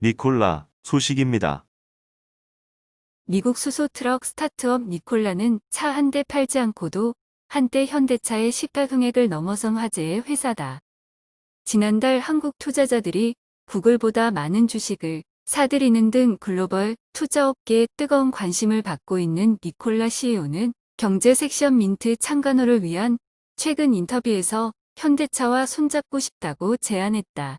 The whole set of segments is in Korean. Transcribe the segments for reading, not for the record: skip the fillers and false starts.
니콜라 소식입니다. 미국 수소 트럭 스타트업 니콜라는 차 한 대 팔지 않고도 한때 현대차의 시가총액을 넘어선 화제의 회사다. 지난달 한국 투자자들이 구글보다 많은 주식을 사들이는 등 글로벌 투자업계에 뜨거운 관심을 받고 있는 니콜라 CEO는 경제 섹션 민트 창간호를 위한 최근 인터뷰에서 현대차와 손잡고 싶다고 제안했다.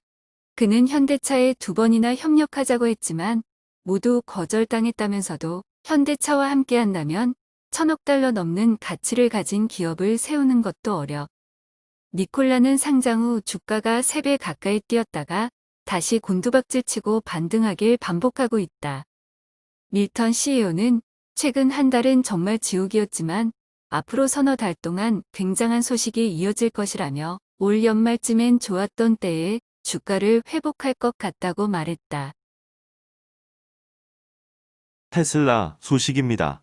그는 현대차에 두 번이나 협력하자고 했지만 모두 거절당했다면서도 현대차와 함께한다면 1,000억 달러 넘는 가치를 가진 기업을 세우는 것도 어려. 니콜라는 상장 후 주가가 3배 가까이 뛰었다가 다시 곤두박질치고 반등하길 반복하고 있다. 밀턴 CEO는 최근 한 달은 정말 지옥이었지만 앞으로 서너 달 동안 굉장한 소식이 이어질 것이라며 올 연말쯤엔 좋았던 때에 주가를 회복할 것 같다고 말했다. 테슬라 소식입니다.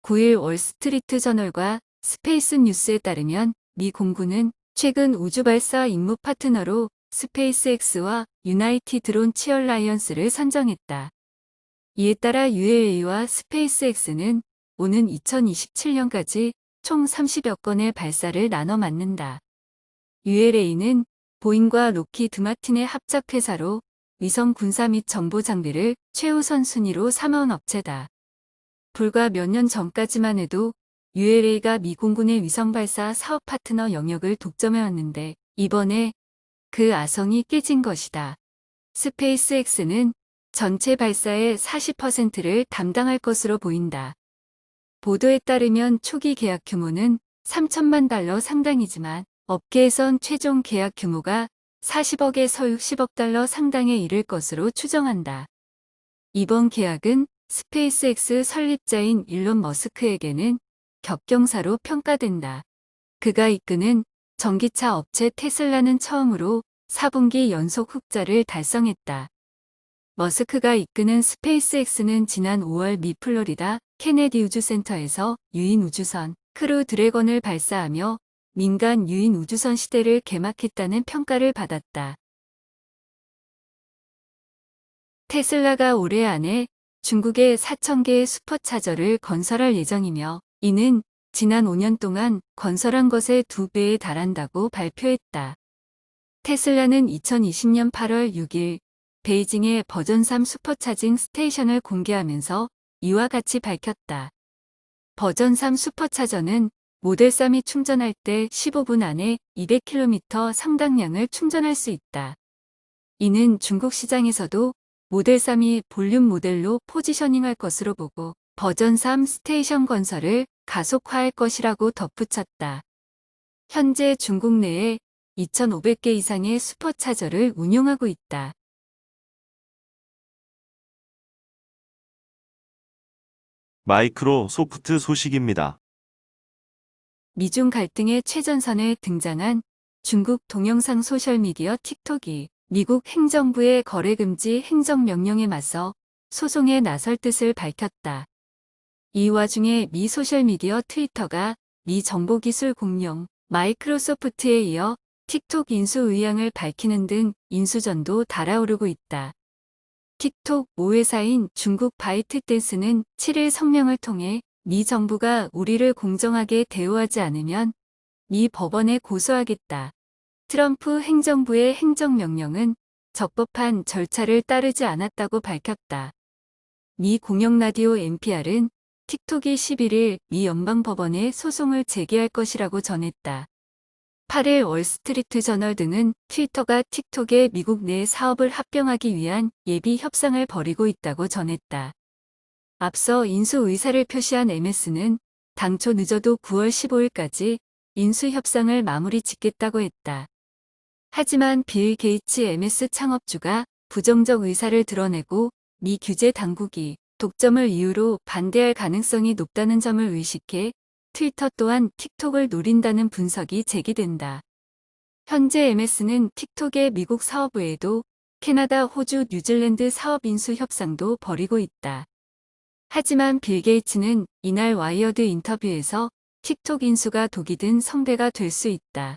9일 월스트리트 저널과 스페이스 뉴스에 따르면 미 공군은 최근 우주 발사 임무 파트너로 스페이스X와 유나이티드 론치 얼라이언스를 선정했다. 이에 따라 UAE와 스페이스X는 오는 2027년까지 총 30여 건의 발사를 나눠 맡는다. ULA는 보잉과 록히드 마틴의 합작회사로 위성 군사 및 정보 장비를 최우선 순위로 삼아온 업체다. 불과 몇 년 전까지만 해도 ULA가 미 공군의 위성 발사 사업 파트너 영역을 독점해왔는데 이번에 그 아성이 깨진 것이다. 스페이스X는 전체 발사의 40%를 담당할 것으로 보인다. 보도에 따르면 초기 계약 규모는 3천만 달러 상당이지만 업계에선 최종 계약 규모가 40억에서 60억 달러 상당에 이를 것으로 추정한다. 이번 계약은 스페이스X 설립자인 일론 머스크에게는 격경사로 평가된다. 그가 이끄는 전기차 업체 테슬라는 처음으로 4분기 연속 흑자를 달성했다. 머스크가 이끄는 스페이스X는 지난 5월 미 플로리다 케네디 우주센터에서 유인 우주선 크루 드래곤을 발사하며 민간 유인 우주선 시대를 개막했다는 평가를 받았다. 테슬라가 올해 안에 중국에 4,000개의 슈퍼차저를 건설할 예정이며 이는 지난 5년 동안 건설한 것의 2배에 달한다고 발표했다. 테슬라는 2020년 8월 6일 베이징의 버전 3 슈퍼차징 스테이션을 공개하면서 이와 같이 밝혔다. 버전 3 슈퍼차저는 모델 3이 충전할 때 15분 안에 200km 상당량을 충전할 수 있다. 이는 중국 시장에서도 모델 3이 볼륨 모델로 포지셔닝할 것으로 보고 버전 3 스테이션 건설을 가속화할 것이라고 덧붙였다. 현재 중국 내에 2,500개 이상의 슈퍼차저를 운용하고 있다. 마이크로소프트 소식입니다. 미중 갈등의 최전선에 등장한 중국 동영상 소셜미디어 틱톡이 미국 행정부의 거래 금지 행정명령에 맞서 소송에 나설 뜻을 밝혔다. 이 와중에 미 소셜미디어 트위터가 미 정보기술 공룡 마이크로소프트에 이어 틱톡 인수 의향을 밝히는 등 인수전도 달아오르고 있다. 틱톡 모회사인 중국 바이트댄스는 7일 성명을 통해 미 정부가 우리를 공정하게 대우하지 않으면 미 법원에 고소하겠다. 트럼프 행정부의 행정명령은 적법한 절차를 따르지 않았다고 밝혔다. 미 공영라디오 NPR은 틱톡이 11일 미 연방법원에 소송을 제기할 것이라고 전했다. 8일 월스트리트 저널 등은 트위터가 틱톡의 미국 내 사업을 합병하기 위한 예비 협상을 벌이고 있다고 전했다. 앞서 인수 의사를 표시한 MS는 당초 늦어도 9월 15일까지 인수 협상을 마무리 짓겠다고 했다. 하지만 빌 게이츠 MS 창업주가 부정적 의사를 드러내고 미 규제 당국이 독점을 이유로 반대할 가능성이 높다는 점을 의식해 트위터 또한 틱톡을 노린다는 분석이 제기된다. 현재 MS는 틱톡의 미국 사업 외에도 캐나다, 호주, 뉴질랜드 사업 인수 협상도 벌이고 있다. 하지만 빌 게이츠는 이날 와이어드 인터뷰에서 틱톡 인수가 독이 든 성배가 될 수 있다.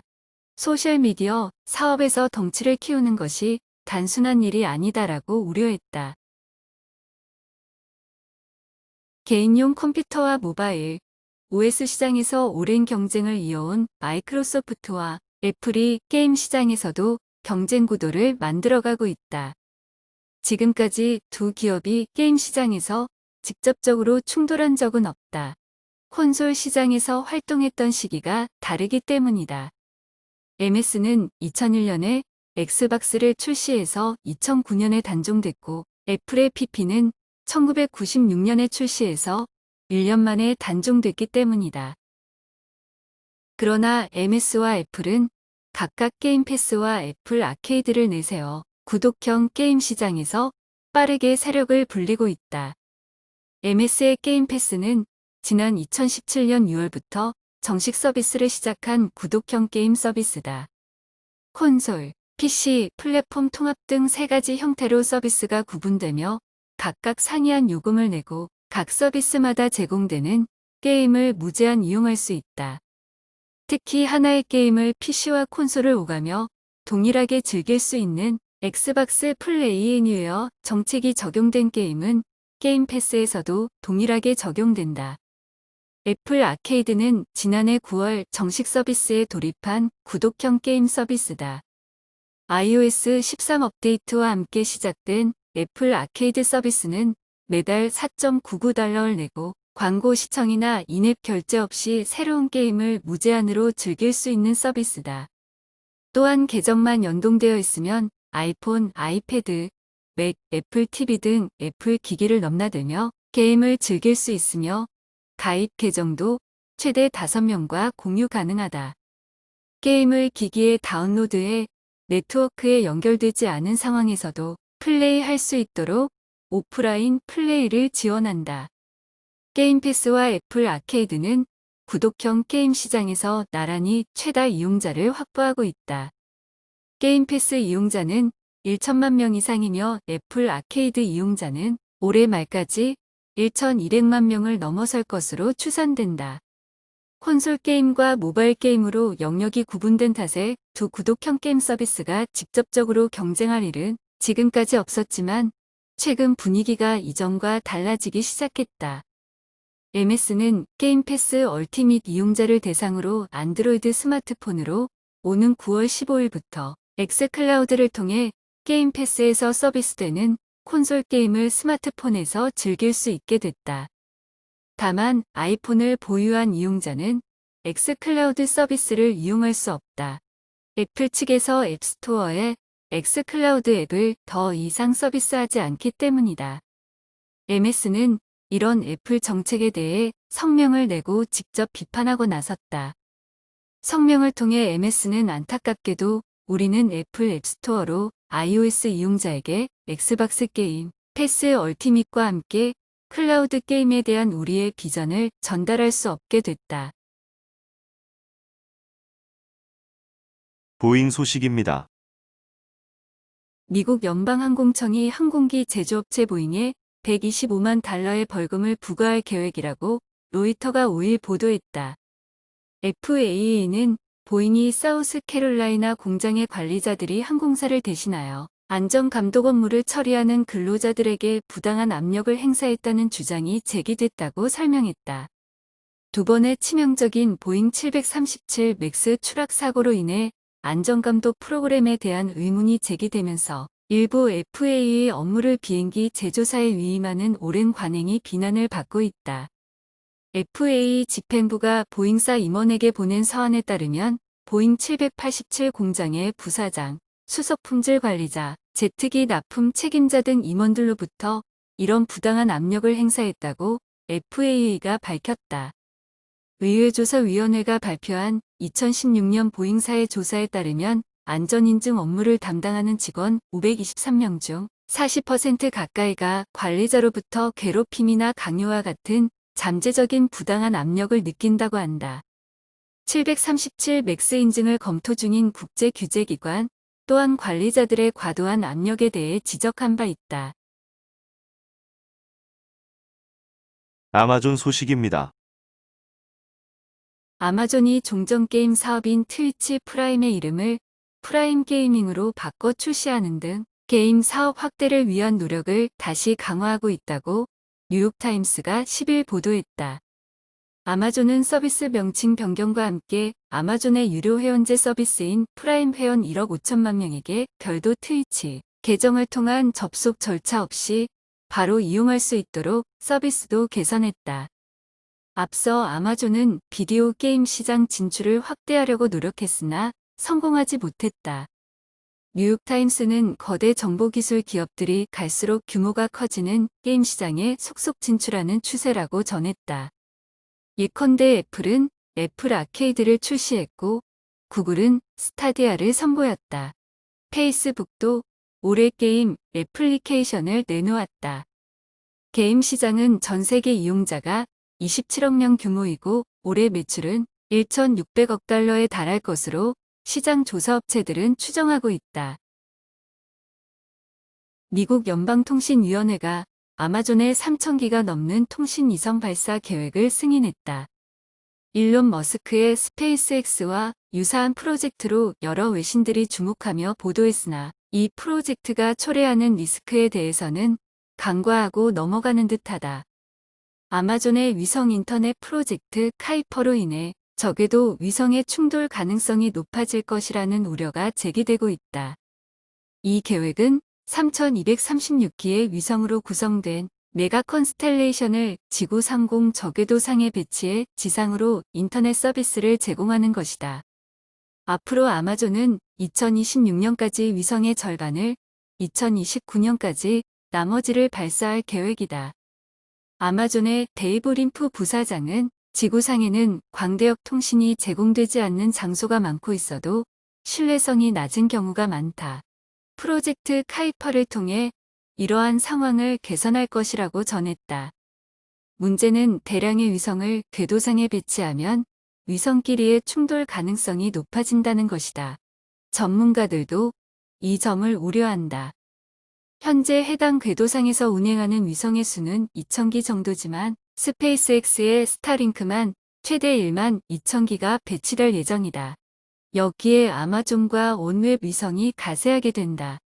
소셜미디어 사업에서 덩치를 키우는 것이 단순한 일이 아니다라고 우려했다. 개인용 컴퓨터와 모바일, OS 시장에서 오랜 경쟁을 이어온 마이크로소프트와 애플이 게임 시장에서도 경쟁 구도를 만들어가고 있다. 지금까지 두 기업이 게임 시장에서 직접적으로 충돌한 적은 없다. 콘솔 시장에서 활동했던 시기가 다르기 때문이다. MS는 2001년에 엑스박스를 출시해서 2009년에 단종됐고, 애플의 PP는 1996년에 출시해서 1년 만에 단종됐기 때문이다. 그러나 MS와 애플은 각각 게임 패스와 애플 아케이드를 내세워 구독형 게임 시장에서 빠르게 세력을 불리고 있다. MS의 게임 패스는 지난 2017년 6월부터 정식 서비스를 시작한 구독형 게임 서비스다. 콘솔, PC, 플랫폼 통합 등 세 가지 형태로 서비스가 구분되며 각각 상이한 요금을 내고 각 서비스마다 제공되는 게임을 무제한 이용할 수 있다. 특히 하나의 게임을 PC와 콘솔을 오가며 동일하게 즐길 수 있는 엑스박스 플레이 애니웨어 정책이 적용된 게임은 게임 패스에서도 동일하게 적용된다. 애플 아케이드는 지난해 9월 정식 서비스에 돌입한 구독형 게임 서비스다. iOS 13 업데이트와 함께 시작된 애플 아케이드 서비스는 매달 4.99달러를 내고 광고 시청이나 인앱 결제 없이 새로운 게임을 무제한으로 즐길 수 있는 서비스다. 또한 계정만 연동되어 있으면 아이폰, 아이패드, 맥, 애플 TV 등 애플 기기를 넘나들며 게임을 즐길 수 있으며 가입 계정도 최대 5명과 공유 가능하다. 게임을 기기에 다운로드해 네트워크에 연결되지 않은 상황에서도 플레이할 수 있도록 오프라인 플레이를 지원한다. 게임 패스와 애플 아케이드는 구독형 게임 시장에서 나란히 최다 이용자를 확보하고 있다. 게임 패스 이용자는 1천만 명 이상이며 애플 아케이드 이용자는 올해 말까지 1,200만 명을 넘어설 것으로 추산된다. 콘솔 게임과 모바일 게임으로 영역이 구분된 탓에 두 구독형 게임 서비스가 직접적으로 경쟁할 일은 지금까지 없었지만 최근 분위기가 이전과 달라지기 시작했다. MS는 게임 패스 얼티밋 이용자를 대상으로 안드로이드 스마트폰으로 오는 9월 15일부터 엑스클라우드를 통해 게임 패스에서 서비스되는 콘솔 게임을 스마트폰에서 즐길 수 있게 됐다. 다만 아이폰을 보유한 이용자는 엑스클라우드 서비스를 이용할 수 없다. 애플 측에서 앱스토어에 엑스클라우드 앱을 더 이상 서비스하지 않기 때문이다. MS는 이런 애플 정책에 대해 성명을 내고 직접 비판하고 나섰다. 성명을 통해 MS는 안타깝게도 우리는 애플 앱스토어로 iOS 이용자에게 엑스박스 게임, 패스 얼티밋과 함께 클라우드 게임에 대한 우리의 비전을 전달할 수 없게 됐다. 보잉 소식입니다. 미국 연방항공청이 항공기 제조업체 보잉에 125만 달러의 벌금을 부과할 계획이라고 로이터가 5일 보도했다. FAA는 보잉이 사우스캐롤라이나 공장의 관리자들이 항공사를 대신하여 안전감독 업무를 처리하는 근로자들에게 부당한 압력을 행사했다는 주장이 제기됐다고 설명했다. 두 번의 치명적인 보잉 737 맥스 추락 사고로 인해 안전감독 프로그램에 대한 의문이 제기되면서 일부 FAA의 업무를 비행기 제조사에 위임하는 오랜 관행이 비난을 받고 있다. FAA 집행부가 보잉사 임원에게 보낸 서한에 따르면 보잉 787 공장의 부사장, 수석품질 관리자, 제트기 납품 책임자 등 임원들로부터 이런 부당한 압력을 행사했다고 FAA가 밝혔다. 의회조사위원회가 발표한 2016년 보잉사의 조사에 따르면 안전인증 업무를 담당하는 직원 523명 중 40% 가까이가 관리자로부터 괴롭힘이나 강요와 같은 잠재적인 부당한 압력을 느낀다고 한다. 737 맥스 인증을 검토 중인 국제규제기관 또한 관리자들의 과도한 압력에 대해 지적한 바 있다. 아마존 소식입니다. 아마존이 종전게임 사업인 트위치 프라임의 이름을 프라임 게이밍으로 바꿔 출시하는 등 게임 사업 확대를 위한 노력을 다시 강화하고 있다고 뉴욕타임스가 10일 보도했다. 아마존은 서비스 명칭 변경과 함께 아마존의 유료 회원제 서비스인 프라임 회원 1억 5천만 명에게 별도 트위치 계정을 통한 접속 절차 없이 바로 이용할 수 있도록 서비스도 개선했다. 앞서 아마존은 비디오 게임 시장 진출을 확대하려고 노력했으나 성공하지 못했다. 뉴욕타임스는 거대 정보기술 기업들이 갈수록 규모가 커지는 게임 시장에 속속 진출하는 추세라고 전했다. 예컨대 애플은 애플 아케이드를 출시했고 구글은 스타디아를 선보였다. 페이스북도 올해 게임 애플리케이션을 내놓았다. 게임 시장은 전 세계 이용자가 27억 명 규모이고 올해 매출은 1,600억 달러에 달할 것으로 시장 조사업체들은 추정하고 있다. 미국 연방통신위원회가 아마존의 3,000기가 넘는 통신 위성 발사 계획을 승인했다. 일론 머스크의 스페이스X와 유사한 프로젝트로 여러 외신들이 주목하며 보도했으나 이 프로젝트가 초래하는 리스크에 대해서는 간과하고 넘어가는 듯하다. 아마존의 위성 인터넷 프로젝트 카이퍼로 인해 적에도 위성의 충돌 가능성이 높아질 것이라는 우려가 제기되고 있다. 이 계획은 3,236기의 위성으로 구성된 메가 컨스텔레이션을 지구 상공 저궤도상에 배치해 지상으로 인터넷 서비스를 제공하는 것이다. 앞으로 아마존은 2026년까지 위성의 절반을, 2029년까지 나머지를 발사할 계획이다. 아마존의 데이브 림프 부사장은 지구상에는 광대역 통신이 제공되지 않는 장소가 많고 있어도 신뢰성이 낮은 경우가 많다. 프로젝트 카이퍼를 통해 이러한 상황을 개선할 것이라고 전했다. 문제는 대량의 위성을 궤도상에 배치하면 위성끼리의 충돌 가능성이 높아진다는 것이다. 전문가들도 이 점을 우려한다. 현재 해당 궤도상에서 운행하는 위성의 수는 2,000기 정도지만 스페이스X의 스타링크만 최대 1만 2,000기가 배치될 예정이다. 여기에 아마존과 온웹 위성이 가세하게 된다.